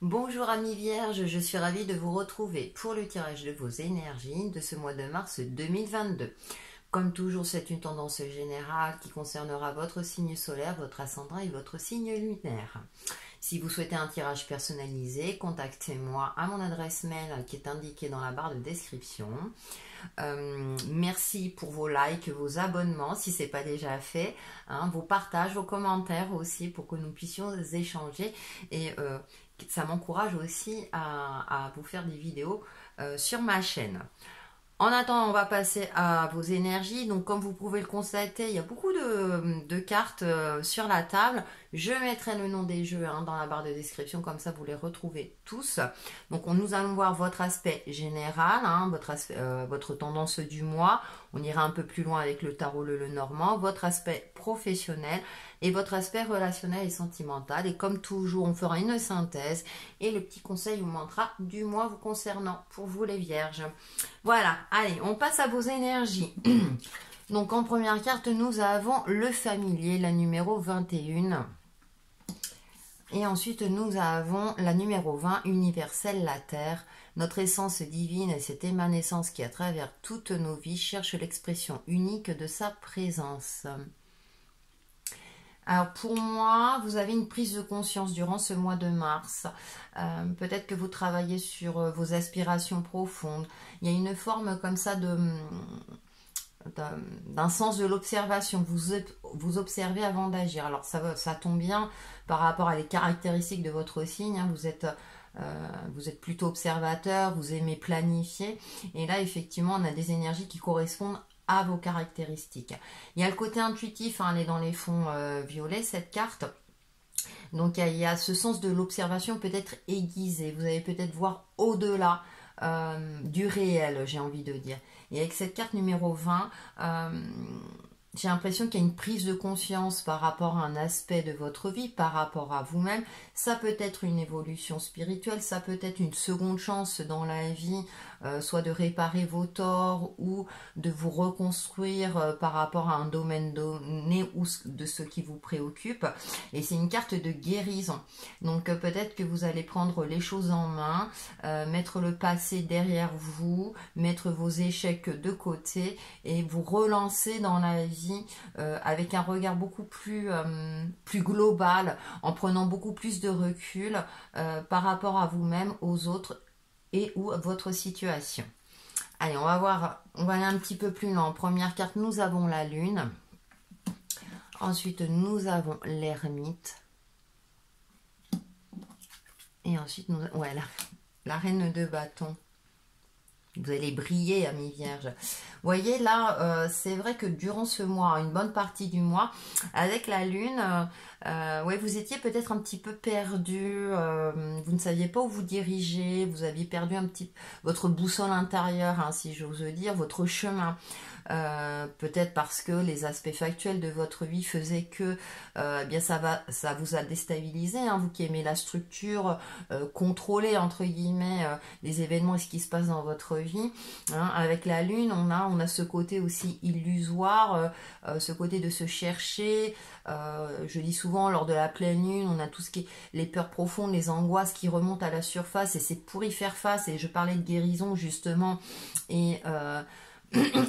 Bonjour amis vierges, je suis ravie de vous retrouver pour le tirage de vos énergies de ce mois de mars 2022. Comme toujours, c'est une tendance générale qui concernera votre signe solaire, votre ascendant et votre signe lunaire. Si vous souhaitez un tirage personnalisé, contactez-moi à mon adresse mail qui est indiquée dans la barre de description. Merci pour vos likes, vos abonnements si ce n'est pas déjà fait, vos partages, vos commentaires aussi pour que nous puissions échanger et ça m'encourage aussi à vous faire des vidéos sur ma chaîne. En attendant, on va passer à vos énergies. Donc, comme vous pouvez le constater, il y a beaucoup de cartes sur la table. Je mettrai le nom des jeux dans la barre de description, comme ça vous les retrouvez tous. Donc, nous allons voir votre aspect général, votre tendance du mois. On ira un peu plus loin avec le tarot le Normand, votre aspect professionnel et votre aspect relationnel et sentimental. Et comme toujours, on fera une synthèse et le petit conseil ou mantra du mois vous concernant pour vous les vierges. Voilà, allez, on passe à vos énergies. Donc en première carte, nous avons le familier, la numéro 21. Et ensuite, nous avons la numéro 20, universelle, la terre. Notre essence divine et cette émanescence qui, à travers toutes nos vies, cherche l'expression unique de sa présence. Alors pour moi, vous avez une prise de conscience durant ce mois de mars. Peut-être que vous travaillez sur vos aspirations profondes. Il y a une forme comme ça d'un sens de l'observation. Vous observez avant d'agir. Alors ça tombe bien par rapport à les caractéristiques de votre signe. Vous êtes plutôt observateur, vous aimez planifier. Et là, effectivement, on a des énergies qui correspondent à vos caractéristiques. Il y a le côté intuitif, elle est dans les fonds violets, cette carte. Donc, il y a ce sens de l'observation peut-être aiguisé. Vous allez peut-être voir au-delà du réel, j'ai envie de dire. Et avec cette carte numéro 20, j'ai l'impression qu'il y a une prise de conscience par rapport à un aspect de votre vie, par rapport à vous-même. Ça peut être une évolution spirituelle, ça peut être une seconde chance dans la vie, soit de réparer vos torts ou de vous reconstruire par rapport à un domaine donné ou de ce qui vous préoccupe. Et c'est une carte de guérison. Donc peut-être que vous allez prendre les choses en main, mettre le passé derrière vous, mettre vos échecs de côté et vous relancer dans la vie avec un regard beaucoup plus global, en prenant beaucoup plus de recul par rapport à vous-même, aux autres et ou à votre situation. Allez, on va aller un petit peu plus loin. En première carte, nous avons la lune. Ensuite, nous avons l'ermite. Et ensuite, la reine de bâton. Vous allez briller, amis vierges. Vous voyez, là, c'est vrai que durant ce mois, une bonne partie du mois, avec la lune, vous étiez peut-être un petit peu perdu, vous ne saviez pas où vous diriger, vous aviez perdu un petit votre boussole intérieure, si j'ose dire, votre chemin. Peut-être parce que les aspects factuels de votre vie faisaient que ça vous a déstabilisé, vous qui aimez la structure, contrôler entre guillemets les événements et ce qui se passe dans votre vie. Avec la lune, on a ce côté aussi illusoire, ce côté de se chercher. Je dis souvent lors de la pleine lune, on a tout ce qui est les peurs profondes, les angoisses qui remontent à la surface et c'est pour y faire face. Et je parlais de guérison justement et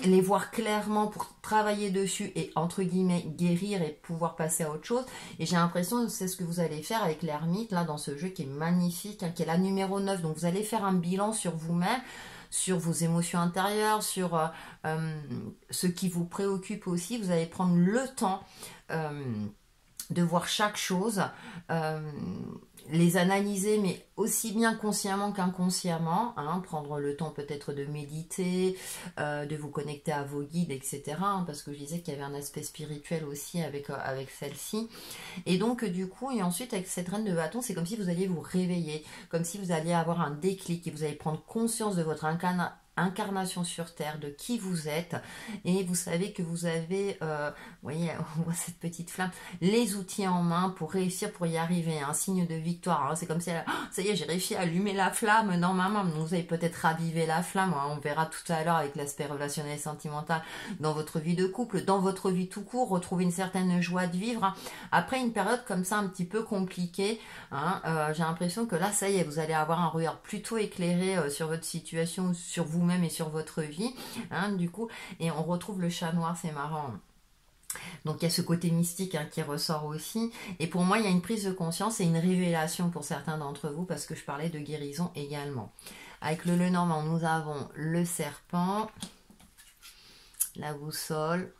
les voir clairement pour travailler dessus et entre guillemets guérir et pouvoir passer à autre chose. Et j'ai l'impression que c'est ce que vous allez faire avec l'ermite là dans ce jeu qui est magnifique, qui est la numéro 9. Donc vous allez faire un bilan sur vous-même, sur vos émotions intérieures, sur ce qui vous préoccupe aussi. Vous allez prendre le temps de voir chaque chose, les analyser, mais aussi bien consciemment qu'inconsciemment, prendre le temps peut-être de méditer, de vous connecter à vos guides, etc. Parce que je disais qu'il y avait un aspect spirituel aussi avec celle-ci. Et donc du coup, et ensuite avec cette reine de bâton, c'est comme si vous alliez vous réveiller, comme si vous alliez avoir un déclic et vous allez prendre conscience de votre incarnation sur Terre, de qui vous êtes, et vous savez que vous avez, vous voyez, on voit cette petite flamme, les outils en main pour réussir, pour y arriver, un signe de victoire. Hein. C'est comme si, ça y est, j'ai réussi à allumer la flamme dans ma main. Donc, vous avez peut-être ravivé la flamme, hein. On verra tout à l'heure avec l'aspect relationnel et sentimental dans votre vie de couple, dans votre vie tout court, retrouver une certaine joie de vivre. Hein. Après une période comme ça un petit peu compliquée, hein, j'ai l'impression que là, ça y est, vous allez avoir un regard plutôt éclairé sur votre situation, sur vous-même et sur votre vie, hein, du coup, et on retrouve le chat noir, c'est marrant. Donc il y a ce côté mystique, hein, qui ressort aussi, et pour moi il y a une prise de conscience et une révélation pour certains d'entre vous, parce que je parlais de guérison également. Avec le Lenormand, nous avons le serpent, la boussole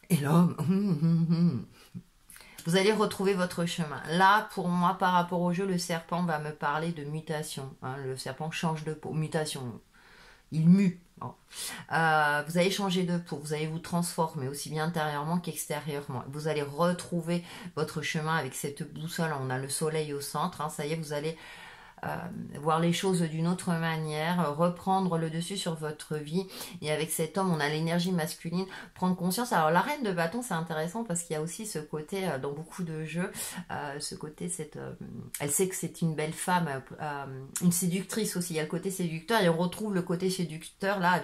et l'homme. Vous allez retrouver votre chemin. Là, pour moi, par rapport au jeu, le serpent va me parler de mutation. Hein, le serpent change de peau. Mutation. Il mue. Bon. Vous allez changer de peau. Vous allez vous transformer aussi bien intérieurement qu'extérieurement. Vous allez retrouver votre chemin avec cette boussole. On a le soleil au centre. Hein, ça y est, vous allez voir les choses d'une autre manière, reprendre le dessus sur votre vie. Et avec cet homme, on a l'énergie masculine, prendre conscience. Alors la reine de bâton, c'est intéressant parce qu'il y a aussi ce côté dans beaucoup de jeux, ce côté, elle sait que c'est une belle femme, une séductrice aussi. Il y a le côté séducteur et on retrouve le côté séducteur là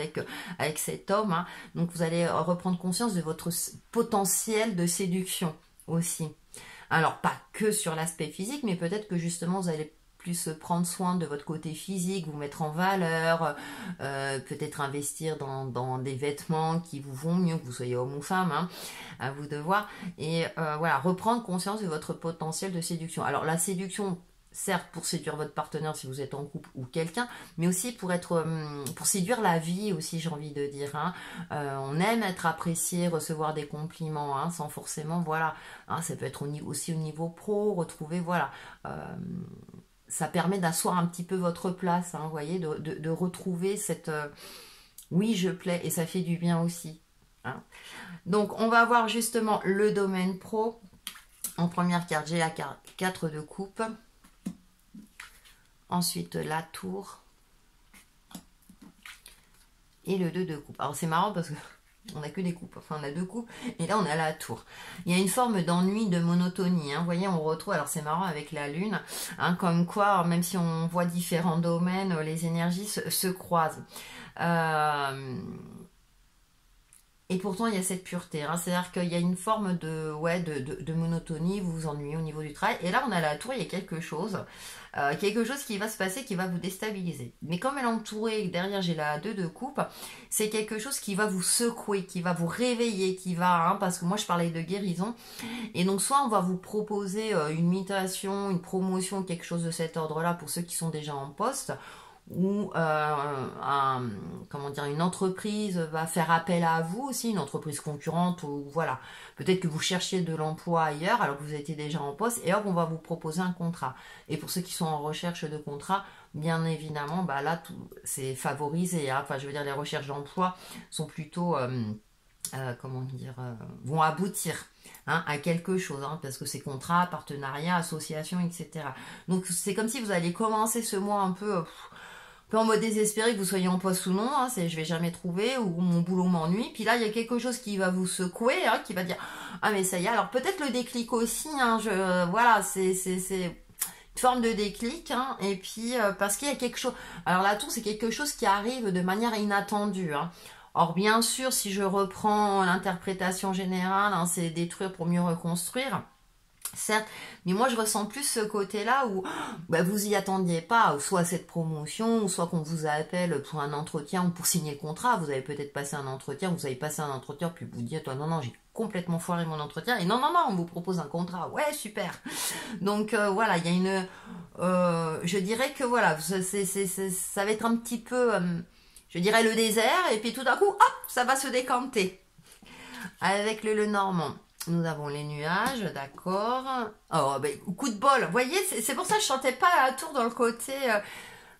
avec cet homme. Hein. Donc vous allez reprendre conscience de votre potentiel de séduction aussi. Alors pas que sur l'aspect physique, mais peut-être que justement vous allez plus prendre soin de votre côté physique, vous mettre en valeur, peut-être investir dans des vêtements qui vous vont mieux, que vous soyez homme ou femme, hein, à vous de voir, et voilà, reprendre conscience de votre potentiel de séduction. Alors la séduction, certes pour séduire votre partenaire si vous êtes en couple ou quelqu'un, mais aussi pour séduire la vie aussi, j'ai envie de dire. Hein. On aime être apprécié, recevoir des compliments, hein, sans forcément, voilà, hein, ça peut être aussi au niveau pro, retrouver, voilà, ça permet d'asseoir un petit peu votre place, hein, vous voyez, de retrouver cette oui, je plais, et ça fait du bien aussi. Hein. Donc, on va voir justement le domaine pro. En première carte, j'ai la carte 4 de coupe. Ensuite, la tour. Et le 2 de coupe. Alors, c'est marrant parce que on n'a que des coupes, enfin on a 2 coupes, et là on a la tour. Il y a une forme d'ennui, de monotonie, hein. Vous voyez, on retrouve, alors c'est marrant avec la lune, hein, comme quoi, même si on voit différents domaines, les énergies se croisent. Et pourtant, il y a cette pureté. Hein. C'est-à-dire qu'il y a une forme de monotonie, vous vous ennuyez au niveau du travail. Et là, on a la tour, il y a quelque chose qui va se passer, qui va vous déstabiliser. Mais comme elle est entourée, derrière j'ai la 2 de coupe, c'est quelque chose qui va vous secouer, qui va vous réveiller, hein, parce que moi, je parlais de guérison. Et donc, soit on va vous proposer une mutation, une promotion, quelque chose de cet ordre-là pour ceux qui sont déjà en poste, ou comment dire, une entreprise va faire appel à vous aussi, une entreprise concurrente, ou voilà, peut-être que vous cherchiez de l'emploi ailleurs alors que vous étiez déjà en poste, et hop, on va vous proposer un contrat. Et pour ceux qui sont en recherche de contrat, bien évidemment, bah là, c'est favorisé, hein. Enfin, je veux dire, les recherches d'emploi sont plutôt, comment dire, vont aboutir, hein, à quelque chose, hein, parce que c'est contrat, partenariat, association, etc. Donc, c'est comme si vous alliez commencer ce mois un peu en mode désespéré, que vous soyez en poste ou non, hein, c'est je vais jamais trouver, ou mon boulot m'ennuie. Puis là, il y a quelque chose qui va vous secouer, hein, qui va dire ah mais ça y est. Alors peut-être le déclic aussi, hein, voilà, c'est une forme de déclic, hein, et puis parce qu'il y a quelque chose. Alors la tour, c'est quelque chose qui arrive de manière inattendue. Hein. Or bien sûr, si je reprends l'interprétation générale, hein, c'est détruire pour mieux reconstruire. Certes, mais moi je ressens plus ce côté-là où bah, vous y attendiez pas, soit cette promotion, soit qu'on vous appelle pour un entretien ou pour signer le contrat. Vous avez peut-être passé un entretien, vous avez passé un entretien, puis vous dites toi non, j'ai complètement foiré mon entretien, et non, on vous propose un contrat, ouais, super. Donc voilà, il y a une, je dirais que voilà, ça va être un petit peu, je dirais le désert, et puis tout d'un coup, hop, ça va se décanter. Avec le Lenormand. Nous avons les nuages, d'accord. Oh, ben, coup de bol. Vous voyez, c'est pour ça que je ne sentais pas la tour dans le côté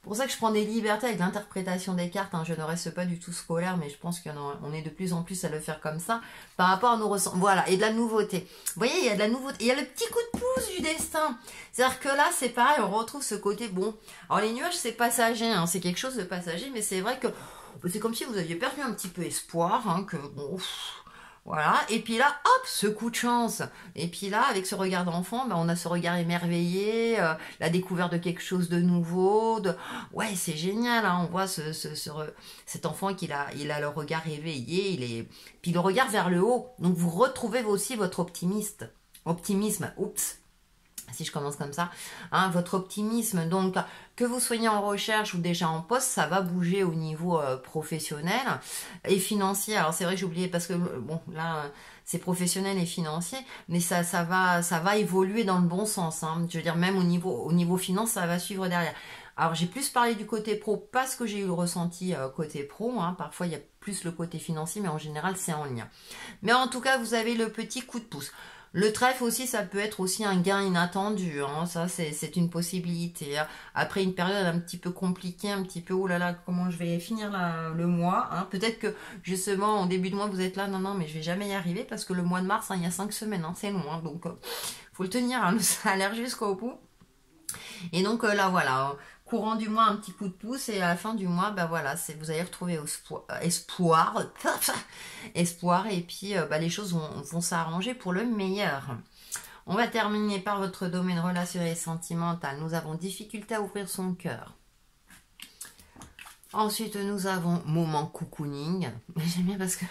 pour ça que je prends des libertés avec l'interprétation des cartes, hein. Je ne reste pas du tout scolaire, mais je pense qu'on est de plus en plus à le faire comme ça, par rapport à nos ressentis. Voilà, et de la nouveauté. Vous voyez, il y a de la nouveauté, il y a le petit coup de pouce du destin. C'est-à-dire que là, c'est pareil, on retrouve ce côté, bon, alors les nuages, c'est passager, hein, c'est quelque chose de passager, mais c'est vrai que c'est comme si vous aviez perdu un petit peu espoir, hein, que bon... Voilà, et puis là, hop, ce coup de chance. Et puis là, avec ce regard d'enfant, ben, on a ce regard émerveillé, la découverte de quelque chose de nouveau. Ouais, c'est génial, hein, on voit cet enfant il a le regard éveillé, puis le regard vers le haut. Donc vous retrouvez aussi votre optimisme. Oups. Si je commence comme ça, hein, votre optimisme, donc que vous soyez en recherche ou déjà en poste, ça va bouger au niveau professionnel et financier. Alors c'est vrai que j'ai oublié parce que bon là c'est professionnel et financier, mais ça va évoluer dans le bon sens. Hein. Je veux dire même au niveau finance, ça va suivre derrière. Alors j'ai plus parlé du côté pro parce que j'ai eu le ressenti côté pro. Hein. Parfois il y a plus le côté financier, mais en général c'est en lien. Mais en tout cas vous avez le petit coup de pouce. Le trèfle aussi, ça peut être aussi un gain inattendu, hein. Ça c'est une possibilité. Après une période un petit peu compliquée, un petit peu, oh là là, comment je vais finir le mois, hein. Peut-être que justement, au début de mois, vous êtes là, non, mais je vais jamais y arriver, parce que le mois de mars, hein, il y a 5 semaines, hein, c'est long, hein, donc faut le tenir, hein, ça a l'air jusqu'au bout. Et donc là, voilà, courant du mois, un petit coup de pouce, et à la fin du mois, bah voilà, vous allez retrouver espoir, et puis les choses vont s'arranger pour le meilleur. On va terminer par votre domaine relationnel et sentimental. Nous avons difficulté à ouvrir son cœur. Ensuite, nous avons moment cocooning. J'aime bien parce que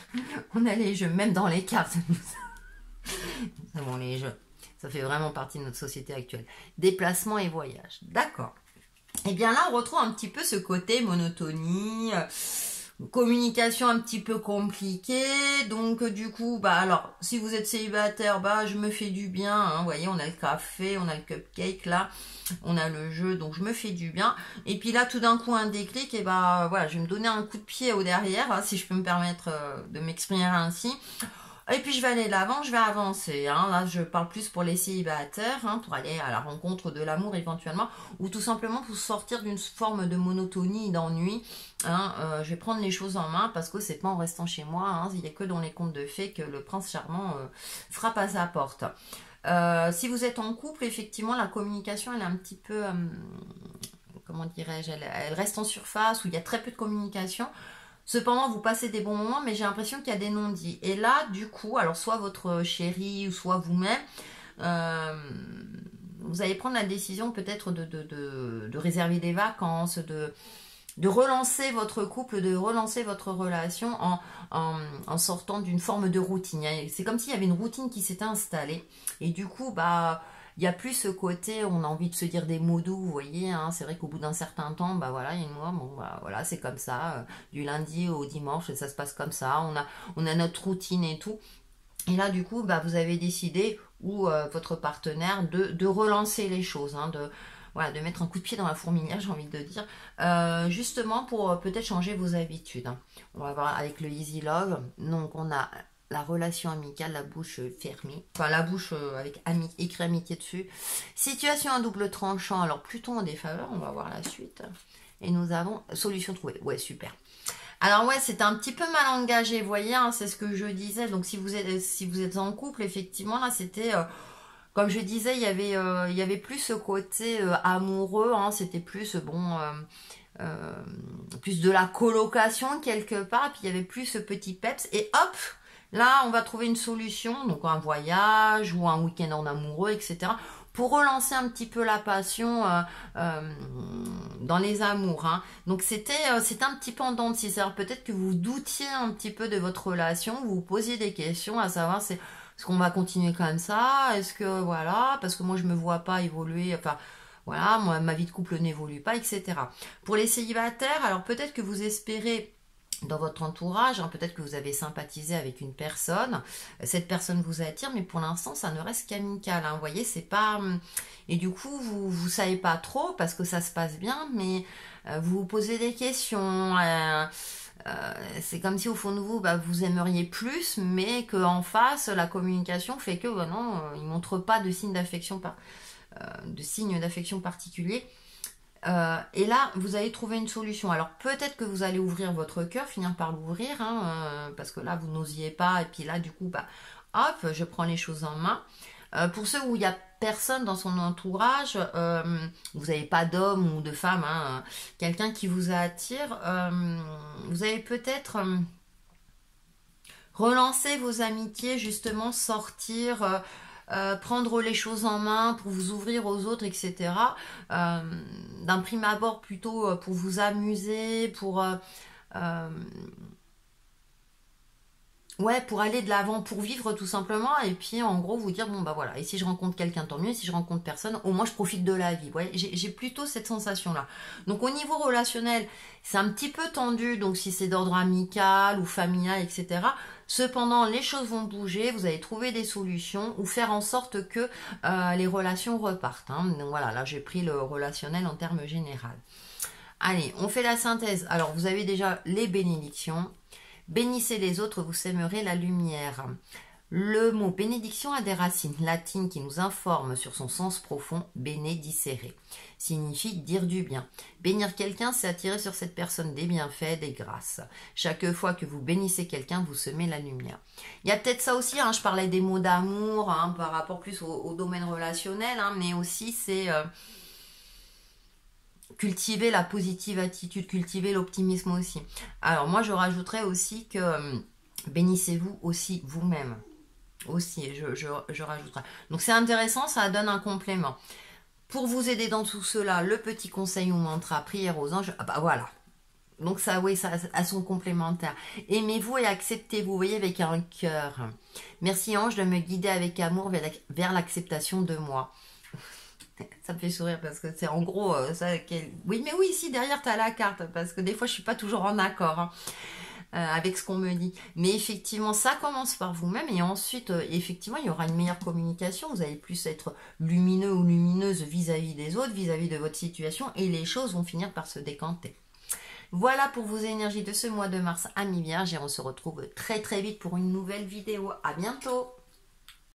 on a les jeux, même dans les cartes. Nous avons les jeux. Ça fait vraiment partie de notre société actuelle. Déplacement et voyage. D'accord. Et bien là, on retrouve un petit peu ce côté monotonie, communication un petit peu compliquée. Donc du coup, bah alors, si vous êtes célibataire, bah je me fais du bien. Hein, vous voyez, on a le café, on a le cupcake là, on a le jeu, donc je me fais du bien. Et puis là, tout d'un coup, un déclic, et bah voilà, je vais me donner un coup de pied au derrière, hein, si je peux me permettre de m'exprimer ainsi. Et puis je vais aller de l'avant, je vais avancer. Hein. Là, je parle plus pour les célibataires, hein, pour aller à la rencontre de l'amour éventuellement, ou tout simplement pour sortir d'une forme de monotonie, d'ennui. Hein. Je vais prendre les choses en main parce que c'est pas en restant chez moi. Hein, il n'y a que dans les contes de fées que le prince charmant frappe à sa porte. Si vous êtes en couple, effectivement, la communication, elle est un petit peu, comment dirais-je, elle reste en surface, où il y a très peu de communication. Cependant, vous passez des bons moments, mais j'ai l'impression qu'il y a des non-dits. Et là, du coup, alors soit votre chéri ou soit vous-même, vous allez prendre la décision peut-être de réserver des vacances, de relancer votre couple, de relancer votre relation en sortant d'une forme de routine. C'est comme s'il y avait une routine qui s'était installée. Et du coup, bah... il n'y a plus ce côté, on a envie de se dire des mots doux, vous voyez, hein, c'est vrai qu'au bout d'un certain temps, bah voilà, il y a une mois, bon, bah voilà, c'est comme ça, du lundi au dimanche, ça se passe comme ça, on a notre routine et tout. Et là, du coup, bah vous avez décidé, ou votre partenaire, de relancer les choses, hein, voilà, de mettre un coup de pied dans la fourmilière, j'ai envie de dire, justement pour peut-être changer vos habitudes. Hein. On va voir avec le Easy Love, donc on a la relation amicale, la bouche fermée, enfin la bouche avec écrit amitié dessus. Situation à double tranchant, alors plutôt en défaveur, on va voir la suite. Et nous avons solution trouvée, ouais super. Alors ouais, c'est un petit peu mal engagé, vous voyez, hein, c'est ce que je disais. Donc si vous êtes en couple, effectivement, là c'était... comme je disais, il y avait plus ce côté amoureux, hein, c'était plus, plus de la colocation quelque part, puis il y avait plus ce petit peps, et hop, là, on va trouver une solution, donc un voyage ou un week-end en amoureux, etc., pour relancer un petit peu la passion dans les amours. Hein. Donc c'était un petit peu en dents de scie. C'est-à-dire peut-être que vous doutiez un petit peu de votre relation, vous vous posiez des questions, à savoir est-ce qu'on va continuer comme ça? Est-ce que voilà, parce que moi je me vois pas évoluer, enfin voilà, moi ma vie de couple n'évolue pas, etc. Pour les célibataires, alors peut-être que vous espérez dans votre entourage, hein, peut-être que vous avez sympathisé avec une personne, cette personne vous attire, mais pour l'instant ça ne reste qu'amical, hein, vous voyez, c'est pas... Et du coup, vous savez pas trop, parce que ça se passe bien, mais vous vous posez des questions, c'est comme si au fond de vous, bah, vous aimeriez plus, mais qu'en face, la communication fait que, bah, non, il ne montre pas de signes d'affection particuliers. Et là, vous allez trouver une solution. Alors peut-être que vous allez ouvrir votre cœur, finir par l'ouvrir, hein, parce que là, vous n'osiez pas. Et puis là, du coup, bah, hop, je prends les choses en main. Pour ceux où il n'y a personne dans son entourage, vous n'avez pas d'homme ou de femme, hein, quelqu'un qui vous attire, vous allez peut-être relancer vos amitiés, justement sortir, prendre les choses en main pour vous ouvrir aux autres, etc. D'un prime abord plutôt pour vous amuser, ouais, pour aller de l'avant, pour vivre tout simplement, et puis en gros vous dire, bon bah voilà, et si je rencontre quelqu'un, tant mieux, et si je rencontre personne, au moins je profite de la vie. Ouais, j'ai plutôt cette sensation-là. Donc au niveau relationnel, c'est un petit peu tendu, donc si c'est d'ordre amical ou familial, etc. Cependant, les choses vont bouger, vous allez trouver des solutions ou faire en sorte que les relations repartent, hein. Donc voilà, là j'ai pris le relationnel en termes général. Allez, on fait la synthèse. Alors, vous avez déjà les bénédictions. Bénissez les autres, vous sèmerez la lumière. Le mot bénédiction a des racines latines qui nous informent sur son sens profond, benedicere, signifie dire du bien. Bénir quelqu'un, c'est attirer sur cette personne des bienfaits, des grâces. Chaque fois que vous bénissez quelqu'un, vous semez la lumière. Il y a peut-être ça aussi, hein, je parlais des mots d'amour, hein, par rapport plus au domaine relationnel, hein, mais aussi c'est... cultiver la positive attitude, cultiver l'optimisme aussi. Alors moi je rajouterais aussi que bénissez-vous aussi vous-même. Aussi, je rajouterais. Donc c'est intéressant, ça donne un complément. Pour vous aider dans tout cela, le petit conseil ou mantra, prière aux anges, ah bah voilà. Donc ça, oui, ça a son complémentaire. Aimez-vous et acceptez-vous, vous voyez, avec un cœur. Merci ange de me guider avec amour vers l'acceptation de moi. Ça me fait sourire parce que c'est en gros ça. Oui, mais oui, ici derrière tu as la carte parce que des fois je suis pas toujours en accord, hein, avec ce qu'on me dit. Mais effectivement, ça commence par vous-même et ensuite, effectivement, il y aura une meilleure communication. Vous allez plus être lumineux ou lumineuse vis-à-vis des autres, vis-à-vis de votre situation et les choses vont finir par se décanter. Voilà pour vos énergies de ce mois de mars, amis vierges, et on se retrouve très très vite pour une nouvelle vidéo. À bientôt!